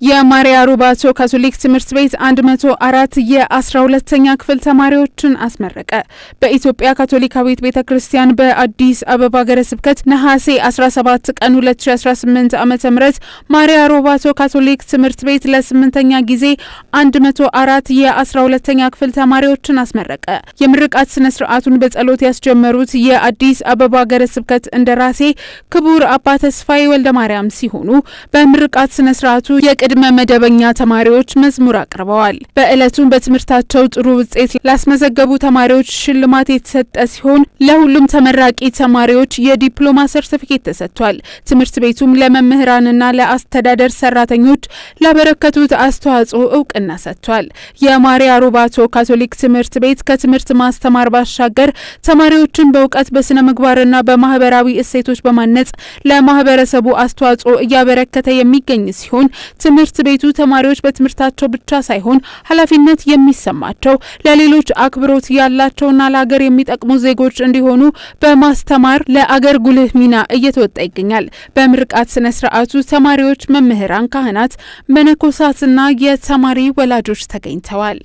የማሪያ ሮባቶ ካቶሊክ ትምህርት ቤት 104 የ12ኛ ክፍል ተማሪዎችን አስመረቀ። በኢትዮጵያ ካቶሊካዊት ቤተክርስቲያን በአዲስ አበባ ሀገረ ስብከት ነሐሴ 17 ቀን 2018 ዓ.ም ማሪያ ሮባቶ ካቶሊክ ትምህርት ቤት ለ8ኛ ጊዜ 104 የ12ኛ ክፍል ተማሪዎችን አስመረቀ። የምርቃት ስነ ስርዓቱን በጸሎት ያስጀመሩት የአዲስ አበባ ሀገረ ስብከት እንደራሴ ክቡር አባ ተስፋዬ ወልደ ማርያም ሲሆኑ በምርቃት ስነ ስርዓቱ ቅድመ መደበኛ ተማሪዎች መዝሙር አቅርበዋል። በእለቱም በትምህርታቸው ጥሩ ውጤት ላስመዘገቡ ተማሪዎች ሽልማት የተሰጠ ሲሆን ለሁሉም ተመራቂ ተማሪዎች የዲፕሎማ ሰርቲፊኬት ተሰጥቷል። ትምህርት ቤቱም ለመምህራንና ለአስተዳደር ሰራተኞች ላበረከቱት አስተዋጽኦ እውቅና ሰጥቷል። የማሪያ ሮባቶ ካቶሊክ ትምህርት ቤት ከትምህርት ማስተማር ባሻገር ተማሪዎችን በእውቀት በስነ ምግባርና በማህበራዊ እሴቶች በማነጽ ለማህበረሰቡ አስተዋጽኦ እያበረከተ የሚገኝ ሲሆን ትምህርት ቤቱ ተማሪዎች በትምህርታቸው ብቻ ሳይሆን ኃላፊነት የሚሰማቸው ለሌሎች አክብሮት ያላቸውና ለሀገር የሚጠቅሙ ዜጎች እንዲሆኑ በማስተማር ለአገር ጉልህ ሚና እየተወጣ ይገኛል። በምርቃት ስነ ስርዓቱ ተማሪዎች፣ መምህራን፣ ካህናት፣ መነኮሳትና የተማሪ ወላጆች ተገኝተዋል።